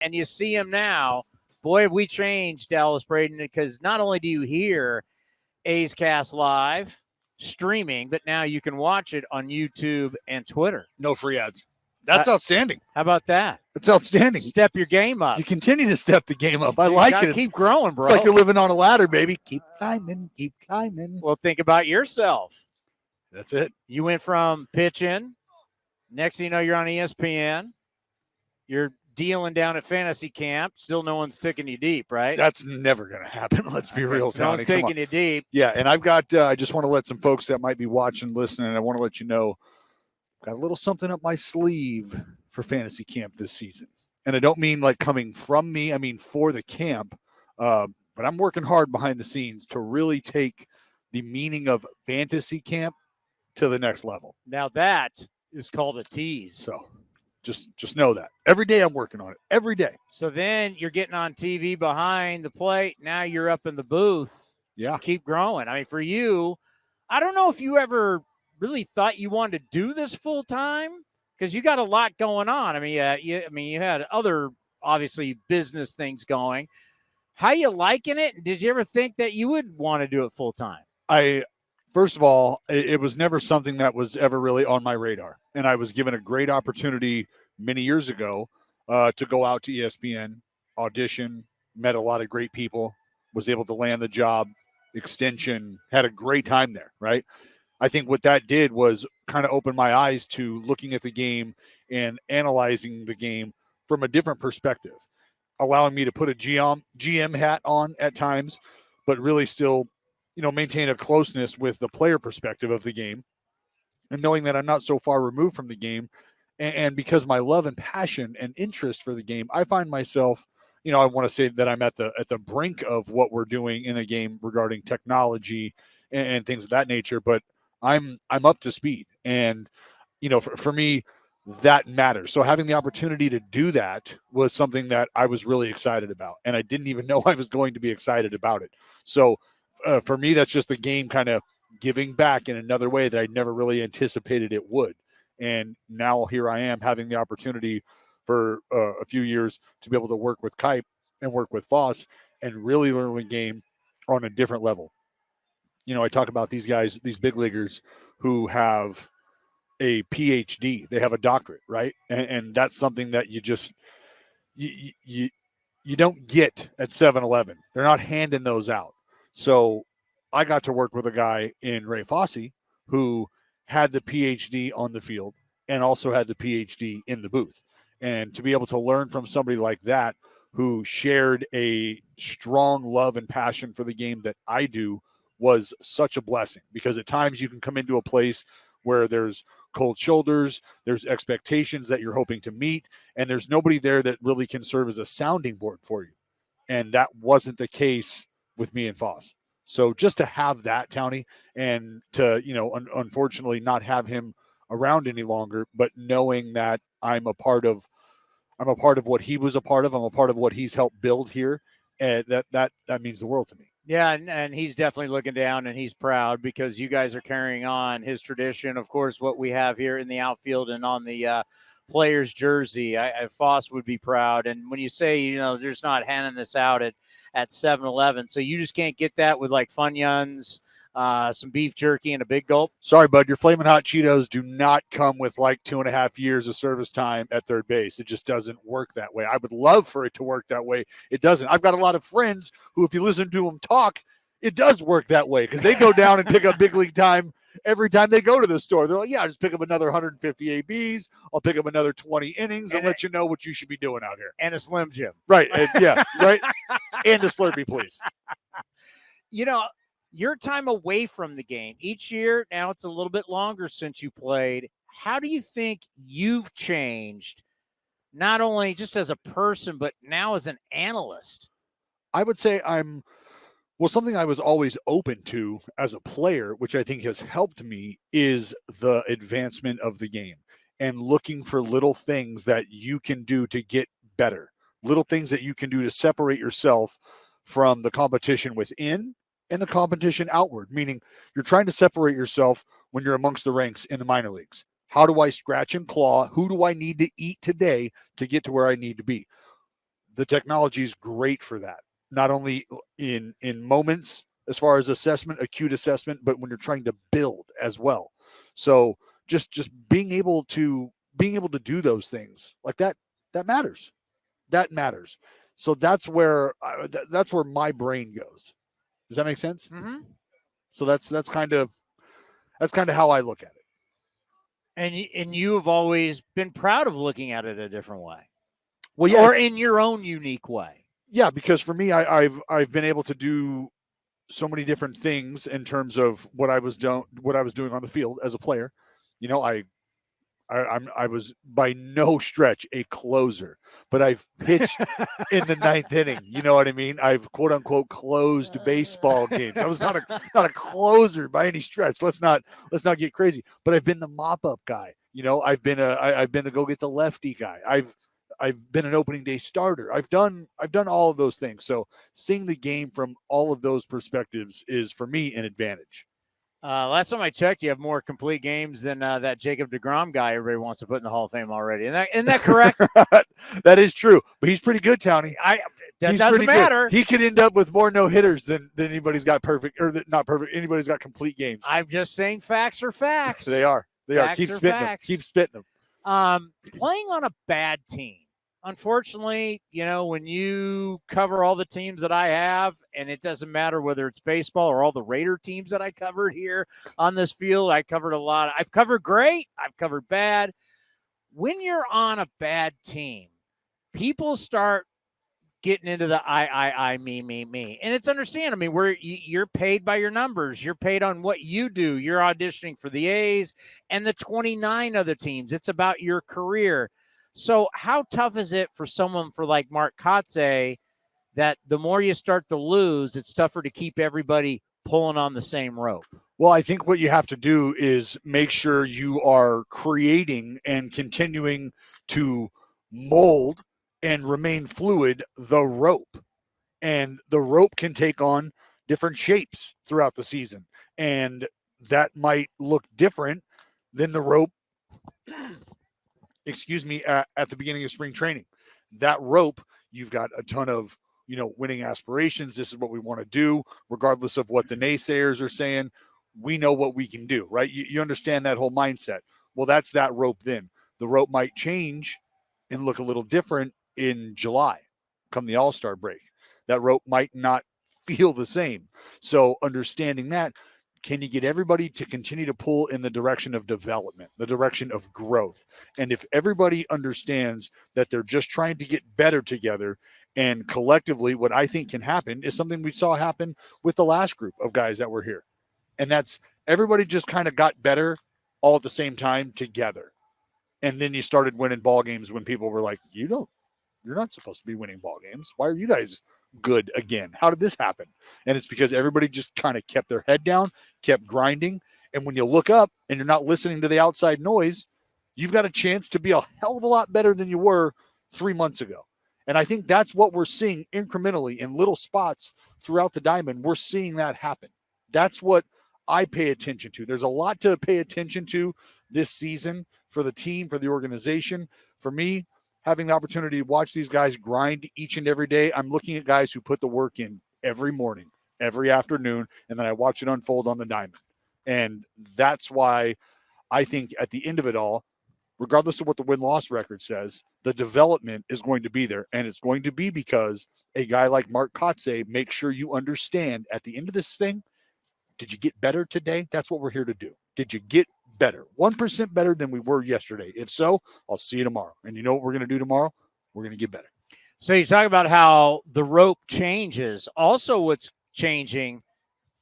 and you see him now. Boy, have we changed, Dallas Braden, because not only do you hear A's Cast live streaming, but now you can watch it on YouTube and Twitter. No free ads. That's outstanding. How about that? It's outstanding. Step your game up. You continue to step the game up. I like it. Keep growing, bro. It's like you're living on a ladder, baby. Keep climbing, keep climbing. Well, think about yourself. That's it. You went from pitching. Next thing you know, you're on ESPN. You're dealing down at fantasy camp. Still no one's taking you deep, right? That's never going to happen. Let's be real, No one's taking you deep. Yeah, and I've got I just want to let some folks that might be watching, listening, I want to let you know, got a little something up my sleeve for fantasy camp this season. And I don't mean like coming from me. I mean for the camp. But I'm working hard behind the scenes to really take the meaning of fantasy camp to the next level. Now that is called a tease. So just know that. Every day I'm working on it. Every day. So then you're getting on TV behind the plate. Now you're up in the booth. Yeah. Keep growing. I mean, for you, I don't know if you ever really thought you wanted to do this full time because you got a lot going on. I mean, you had other obviously business things going. How you liking it? Did you ever think that you would want to do it full time? First of all, it was never something that was ever really on my radar. And I was given a great opportunity many years ago to go out to ESPN, audition, met a lot of great people, was able to land the job, extension, had a great time there, right? I think what that did was kind of open my eyes to looking at the game and analyzing the game from a different perspective, allowing me to put a GM hat on at times, but really still maintain a closeness with the player perspective of the game and knowing that I'm not so far removed from the game. And because my love and passion and interest for the game, I find myself, I want to say that I'm at the brink of what we're doing in the game regarding technology and things of that nature, but I'm up to speed. And, for me, that matters. So having the opportunity to do that was something that I was really excited about. And I didn't even know I was going to be excited about it. So, for me, that's just the game kind of giving back in another way that I never really anticipated it would. And now here I am having the opportunity for a few years to be able to work with Kipe and work with Fosse and really learn the game on a different level. I talk about these guys, these big leaguers who have a PhD, they have a doctorate, right? And that's something that you just, you don't get at 7-Eleven. They're not handing those out. So I got to work with a guy in Ray Fosse who had the PhD on the field and also had the PhD in the booth. And to be able to learn from somebody like that who shared a strong love and passion for the game that I do was such a blessing, because at times you can come into a place where there's cold shoulders, there's expectations that you're hoping to meet, and there's nobody there that really can serve as a sounding board for you. And that wasn't the case with me and Fosse. So just to have that, Townie, and to, unfortunately not have him around any longer, but knowing that I'm a part of what he was a part of, I'm a part of what he's helped build here, and that means the world to me. Yeah, and he's definitely looking down, and he's proud because you guys are carrying on his tradition. Of course, what we have here in the outfield and on the player's jersey, Fosse would be proud. And when you say, they're just not handing this out at 7-Eleven, so you just can't get that with like Funyuns, some beef jerky, and a big gulp? Sorry, bud, your Flamin' Hot Cheetos do not come with like 2.5 years of service time at third base. It just doesn't work that way. I would love for it to work that way. It doesn't. I've got a lot of friends who, if you listen to them talk, it does work that way, because they go down and pick up big league time every time they go to the store. They're like, yeah, I'll just pick up another 150 ABs. I'll pick up another 20 innings and let you know what you should be doing out here. And a Slim Jim. Right. Yeah. Right. And a Slurpee, please. Your time away from the game each year, now it's a little bit longer since you played. How do you think you've changed, not only just as a person, but now as an analyst? I would say something I was always open to as a player, which I think has helped me, is the advancement of the game and looking for little things that you can do to get better, little things that you can do to separate yourself from the competition within and the competition outward, meaning you're trying to separate yourself when you're amongst the ranks in the minor leagues. How do I scratch and claw? Who do I need to eat today to get to where I need to be? the technology is great for that. Not only in moments as far as assessment, acute assessment, but when you're trying to build as well. So just being able to do those things like that matters. That matters. So that's where my brain goes. Does that make sense? Mm-hmm. So that's kind of how I look at it. And you have always been proud of looking at it a different way. Well, yeah, or in your own unique way. Yeah, because for me, I've been able to do so many different things in terms of what I was doing on the field as a player. You know, I was by no stretch a closer, but I've pitched in the ninth inning. You know what I mean? I've quote unquote closed baseball games. I was not a closer by any stretch. Let's not get crazy. But I've been the mop up guy. You know, I've been the go get the lefty guy. I've been an opening day starter. I've done all of those things. So seeing the game from all of those perspectives is for me an advantage. Last time I checked, you have more complete games than that Jacob deGrom guy everybody wants to put in the Hall of Fame already. Isn't that correct? That is true, but he's pretty good, Townie. That doesn't matter. Good. He could end up with more no hitters than anybody's got perfect or not perfect. Anybody's got complete games. I'm just saying facts are facts. They are. Keep spitting them. Keep spitting them. Playing on a bad team. Unfortunately, you know, when you cover all the teams that I have, and it doesn't matter whether it's baseball or all the Raider teams that I covered here on this field, I covered a lot. I've covered great. I've covered bad. When you're on a bad team, people start getting into the I, me. And it's understandable. I mean, you're paid by your numbers. You're paid on what you do. You're auditioning for the A's and the 29 other teams. It's about your career. So how tough is it for someone like Mark Kotsay that the more you start to lose, it's tougher to keep everybody pulling on the same rope? Well, I think what you have to do is make sure you are creating and continuing to mold and remain fluid the rope. And the rope can take on different shapes throughout the season. And that might look different than the rope at the beginning of spring training. That rope, you've got a ton of, winning aspirations. This is what we want to do, regardless of what the naysayers are saying. We know what we can do, right? You understand that whole mindset. Well, that's that rope then. The rope might change and look a little different in July, come the All-Star break. That rope might not feel the same. So understanding that, can you get everybody to continue to pull in the direction of development, the direction of growth? And if everybody understands that they're just trying to get better together, and collectively, what I think can happen is something we saw happen with the last group of guys that were here. And that's everybody just kind of got better all at the same time together. And then you started winning ball games when people were like, you're not supposed to be winning ball games. Why are you guys good again? How did this happen? And it's because everybody just kind of kept their head down, kept grinding. And when you look up and you're not listening to the outside noise, you've got a chance to be a hell of a lot better than you were 3 months ago. And I think that's what we're seeing incrementally in little spots throughout the diamond. We're seeing that happen. That's what I pay attention to. There's a lot to pay attention to this season for the team, for the organization. For me, having the opportunity to watch these guys grind each and every day, I'm looking at guys who put the work in every morning, every afternoon, and then I watch it unfold on the diamond. And that's why I think at the end of it all, regardless of what the win-loss record says, the development is going to be there. And it's going to be because a guy like Mark Kotsay makes sure you understand at the end of this thing, did you get better today? That's what we're here to do. Did you get better? 1% better than we were yesterday. If so, I'll see you tomorrow. And you know what we're going to do tomorrow? We're going to get better. So you talk about how the rope changes. Also, what's changing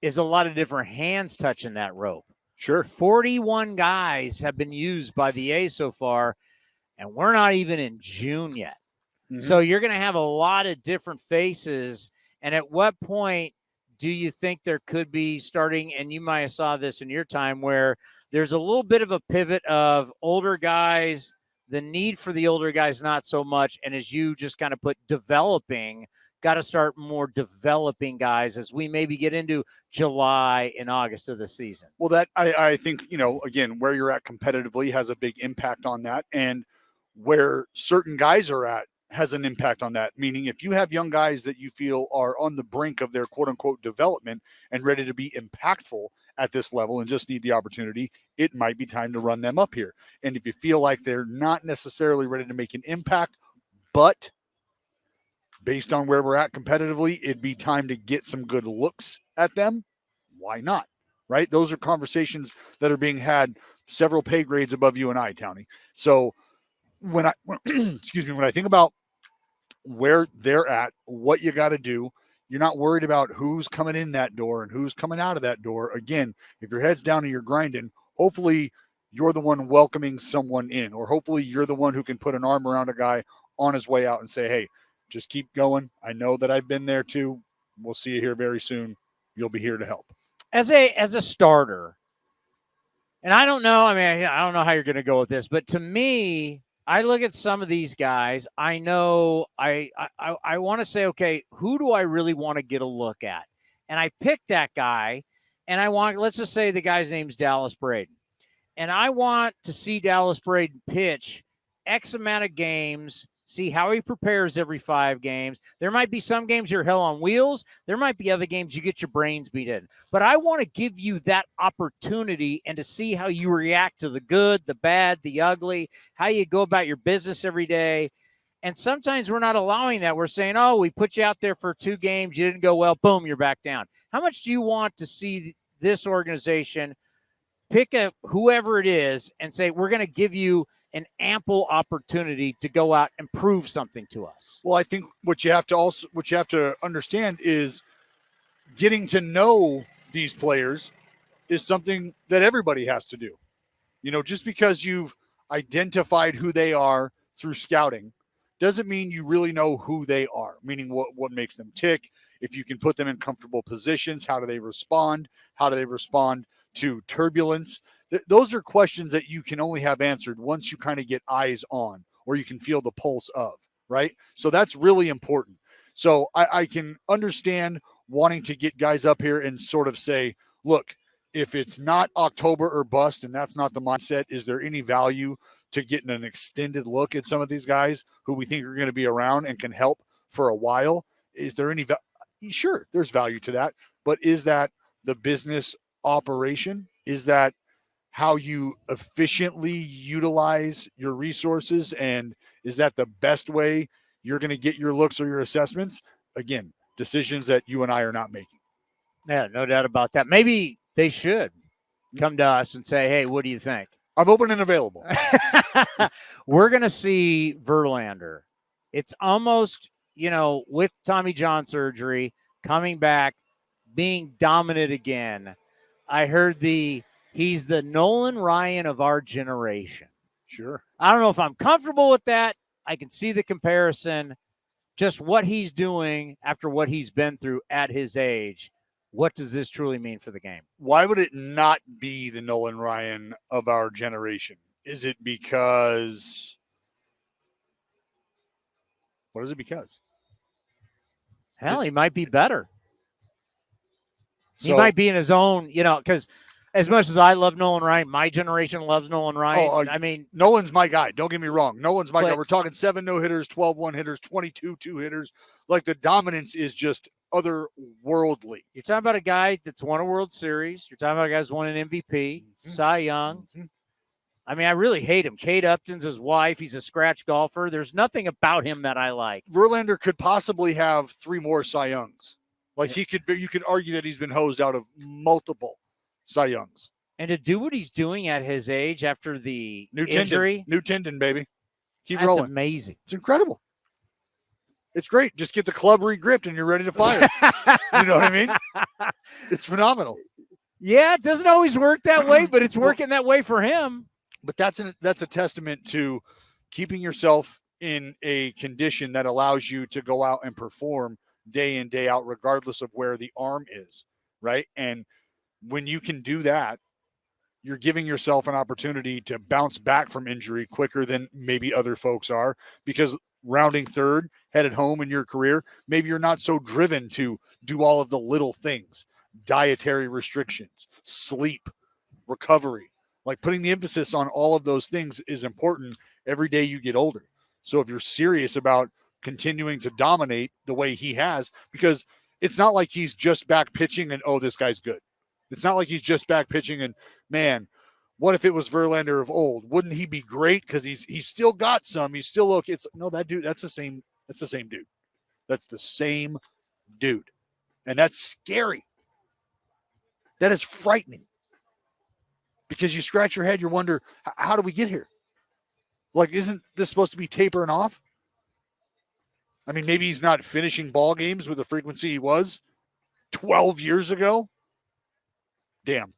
is a lot of different hands touching that rope. Sure. 41 guys have been used by the A's so far, and we're not even in June yet. Mm-hmm. So you're going to have a lot of different faces. And at what point do you think there could be starting, and you might have saw this in your time, where there's a little bit of a pivot of older guys, the need for the older guys not so much, and as you just kind of put developing, got to start more developing guys as we maybe get into July and August of the season? Well, that I think, again, where you're at competitively has a big impact on that. And where certain guys are at has an impact on that. Meaning if you have young guys that you feel are on the brink of their quote unquote development and ready to be impactful at this level and just need the opportunity, it might be time to run them up here. And if you feel like they're not necessarily ready to make an impact, but based on where we're at competitively, it'd be time to get some good looks at them, why not? Right? Those are conversations that are being had several pay grades above you and I, Townie. So when I excuse me, when I think about where they're at, what you got to do, you're not worried about who's coming in that door and who's coming out of that door. Again, if your head's down and you're grinding, hopefully you're the one welcoming someone in, or hopefully you're the one who can put an arm around a guy on his way out and say, hey, just keep going. I know that I've been there too. We'll see you here very soon. You'll be here to help. As a starter, and I don't know, I mean, I don't know how you're going to go with this, but to me, I look at some of these guys. I know I want to say, okay, who do I really want to get a look at? And I pick that guy, and let's just say the guy's name's Dallas Braden. And I want to see Dallas Braden pitch X amount of games, see how he prepares every 5 games. There might be some games you're hell on wheels. There might be other games you get your brains beat in. But I want to give you that opportunity and to see how you react to the good, the bad, the ugly, how you go about your business every day. And sometimes we're not allowing that. We're saying, oh, we put you out there for 2 games. You didn't go well. Boom, you're back down. How much do you want to see this organization pick whoever it is and say, we're going to give you an ample opportunity to go out and prove something to us? Well, I think what you have to understand is getting to know these players is something that everybody has to do. You know, just because you've identified who they are through scouting doesn't mean you really know who they are, meaning what makes them tick. If you can put them in comfortable positions, how do they respond? How do they respond to turbulence? Those are questions that you can only have answered once you kind of get eyes on, or you can feel the pulse of, right? So that's really important. So I can understand wanting to get guys up here and sort of say, look, if it's not October or bust, and that's not the mindset, is there any value to getting an extended look at some of these guys who we think are going to be around and can help for a while? Is there any Sure, there's value to that, but is that the business operation? Is that how you efficiently utilize your resources? And is that the best way you're going to get your looks or your assessments? Again, decisions that you and I are not making. Yeah, no doubt about that. Maybe they should come to us and say, hey, what do you think? I'm open and available. We're going to see Verlander. It's almost, with Tommy John surgery, coming back, being dominant again. I heard he's the Nolan Ryan of our generation. Sure. I don't know if I'm comfortable with that. I can see the comparison. Just what he's doing after what he's been through at his age. What does this truly mean for the game? Why would it not be the Nolan Ryan of our generation? Is it because? What is it because? Hell, he might be better. He might be in his own, because as much as I love Nolan Ryan, my generation loves Nolan Ryan. I mean, Nolan's my guy. Don't get me wrong. Nolan's my guy. We're talking 7 no-hitters, 12 one-hitters, 22 two-hitters. Like, the dominance is just otherworldly. You're talking about a guy that's won a World Series. You're talking about a guy who's won an MVP, Cy Young. Mm-hmm. I mean, I really hate him. Kate Upton's his wife. He's a scratch golfer. There's nothing about him that I like. Verlander could possibly have 3 more Cy Youngs. Like, you could argue that he's been hosed out of multiple Cy Youngs. And to do what he's doing at his age after the injury. New tendon, baby. Keep rolling. That's amazing. It's incredible. It's great. Just get the club re-gripped and you're ready to fire. You know what I mean? It's phenomenal. Yeah, it doesn't always work that way, but it's working that way for him. But that's a testament to keeping yourself in a condition that allows you to go out and perform day in, day out, regardless of where the arm is, right? And when you can do that, you're giving yourself an opportunity to bounce back from injury quicker than maybe other folks are, because rounding third, headed home in your career, maybe you're not so driven to do all of the little things, dietary restrictions, sleep, recovery. Like, putting the emphasis on all of those things is important every day you get older. So if you're serious about continuing to dominate the way he has, because it's not like he's just back pitching and, oh, this guy's good. It's not like he's just back pitching and, man, what if it was Verlander of old? Wouldn't he be great? Because he's still got some. He's still okay. It's no, that dude. That's the same. That's the same dude. That's the same dude, and that's scary. That is frightening. Because you scratch your head, you wonder, how do we get here? Like, isn't this supposed to be tapering off? I mean, maybe he's not finishing ball games with the frequency he was 12 years ago. Damn.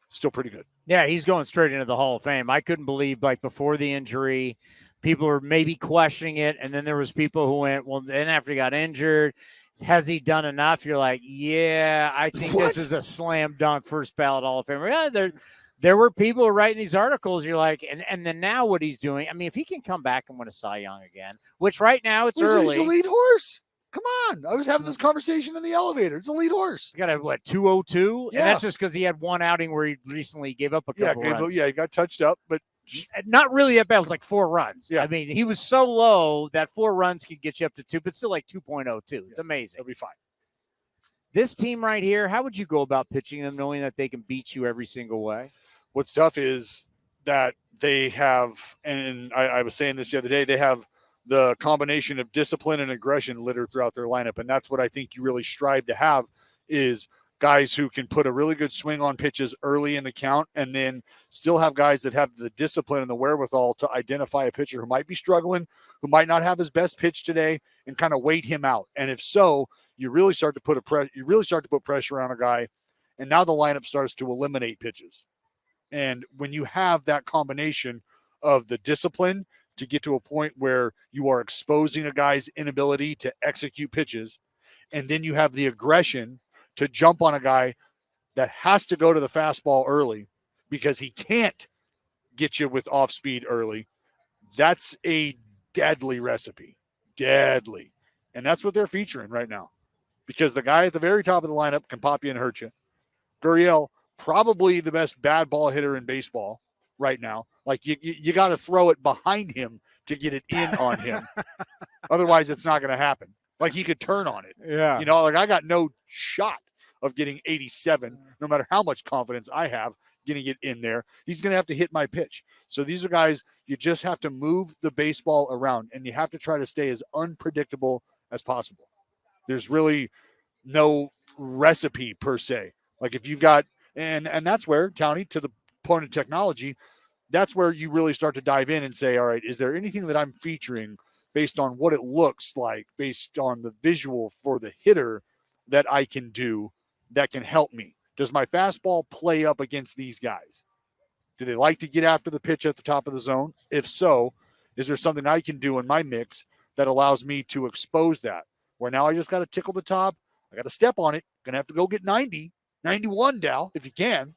Still pretty good. Yeah, he's going straight into the Hall of Fame. I couldn't believe, like, before the injury, people were maybe questioning it, and then there was people who went, well, then after he got injured, has he done enough? You're like, yeah, I think this is a slam dunk first ballot Hall of Famer. Yeah, there were people writing these articles. You're like, and then now what he's doing. I mean, if he can come back and win a Cy Young again, which right now it's early. He's a lead horse. Come on. I was having this conversation in the elevator. It's a lead horse. He's got a, 202? Yeah. And that's just because he had one outing where he recently gave up a couple runs. Yeah, he got touched up, but not really that bad. It was like 4 runs. Yeah. I mean, he was so low that 4 runs could get you up to 2, but still like 2.02. It's amazing. It'll be fine. This team right here, how would you go about pitching them knowing that they can beat you every single way? What's tough is that they have, and I was saying this the other day, they have the combination of discipline and aggression littered throughout their lineup. And that's what I think you really strive to have, is guys who can put a really good swing on pitches early in the count, and then still have guys that have the discipline and the wherewithal to identify a pitcher who might be struggling, who might not have his best pitch today, and kind of wait him out. And if so, you really start to put pressure on a guy, and now the lineup starts to eliminate pitches. And when you have that combination of the discipline to get to a point where you are exposing a guy's inability to execute pitches, and then you have the aggression to jump on a guy that has to go to the fastball early because he can't get you with off speed early, that's a deadly recipe. Deadly. And that's what they're featuring right now, because the guy at the very top of the lineup can pop you and hurt you. Gurriel, probably the best bad ball hitter in baseball right now. Like, you got to throw it behind him to get it in on him. Otherwise, it's not going to happen. Like, he could turn on it. Yeah. You know, like, I got no shot of getting 87, no matter how much confidence I have getting it in there. He's going to have to hit my pitch. So these are guys, you just have to move the baseball around, and you have to try to stay as unpredictable as possible. There's really no recipe per se. Like, if you've got, and that's where, Townie, to the point of technology, that's where you really start to dive in and say, all right, is there anything that I'm featuring based on what it looks like, based on the visual for the hitter, that I can do that can help me? Does my fastball play up against these guys? Do they like to get after the pitch at the top of the zone? If so, is there something I can do in my mix that allows me to expose that? Where now I just got to tickle the top. I got to step on it. Going to have to go get 90, 91, Dal, if you can.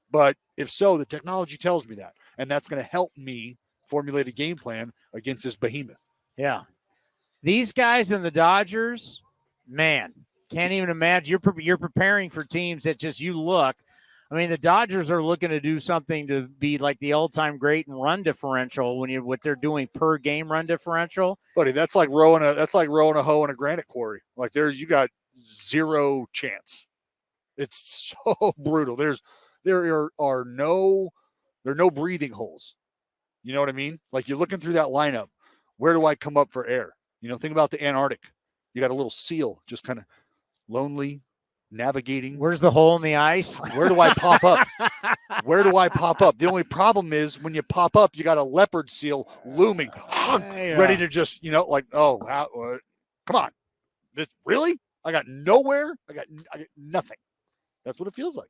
But if so, the technology tells me that. And that's going to help me formulate a game plan against this behemoth. Yeah. These guys in the Dodgers, man, can't even imagine. You're preparing for teams that just, you look. I mean, the Dodgers are looking to do something to be like the all-time great in run differential what they're doing per game run differential. Buddy, that's like rowing a hoe in a granite quarry. Like, you got zero chance. It's so brutal. There are no breathing holes. You know what I mean? Like, you're looking through that lineup. Where do I come up for air? You know, think about the Antarctic. You got a little seal just kind of lonely navigating. Where's the hole in the ice? Where do I pop up? Where do I pop up? The only problem is when you pop up, you got a leopard seal looming, ready to just, like, come on. This really? I got nowhere. I got nothing. That's what it feels like.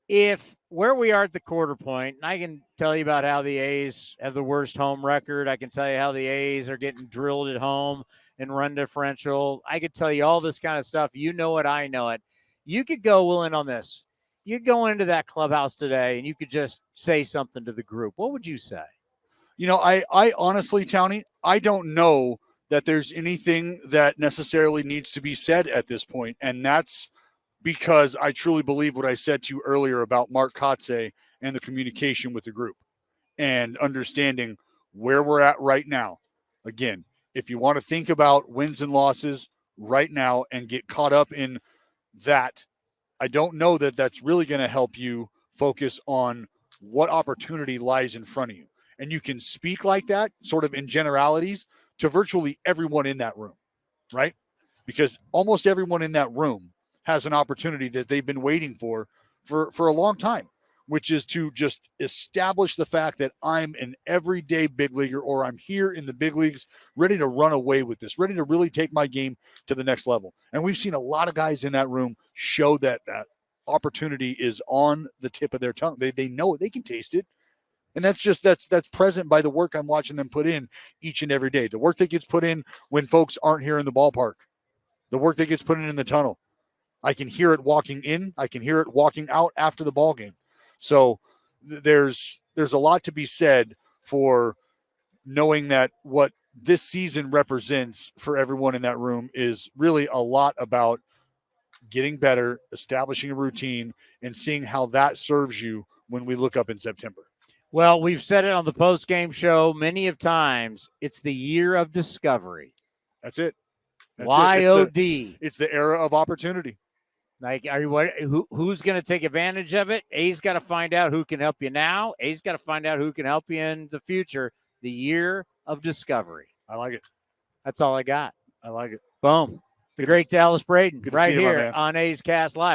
If where we are at the quarter point, and I can tell you about how the A's have the worst home record. I can tell you how the A's are getting drilled at home in run differential. I could tell you all this kind of stuff. You know it. I know it. You could go willing on this. You could go into that clubhouse today and you could just say something to the group. What would you say? I honestly, Townie, I don't know that there's anything that necessarily needs to be said at this point. And that's because I truly believe what I said to you earlier about Mark Kotsay and the communication with the group and understanding where we're at right now. Again, if you want to think about wins and losses right now and get caught up in that, I don't know that that's really going to help you focus on what opportunity lies in front of you. And you can speak like that, sort of in generalities, to virtually everyone in that room, right? Because almost everyone in that room has an opportunity that they've been waiting for a long time, which is to just establish the fact that I'm an everyday big leaguer, or I'm here in the big leagues ready to run away with this, ready to really take my game to the next level. And we've seen a lot of guys in that room show that opportunity is on the tip of their tongue. They know it, they can taste it. And that's present by the work I'm watching them put in each and every day. The work that gets put in when folks aren't here in the ballpark, the work that gets put in the tunnel. I can hear it walking in. I can hear it walking out after the ball game. So there's a lot to be said for knowing that what this season represents for everyone in that room is really a lot about getting better, establishing a routine, and seeing how that serves you when we look up in September. Well, we've said it on the post-game show many of times. It's the year of discovery. That's it. YOD. It's the era of opportunity. Like, who's going to take advantage of it? A's got to find out who can help you now. A's got to find out who can help you in the future. The year of discovery. I like it. That's all I got. I like it. Boom. The great Dallas Braden right here on A's Cast Live.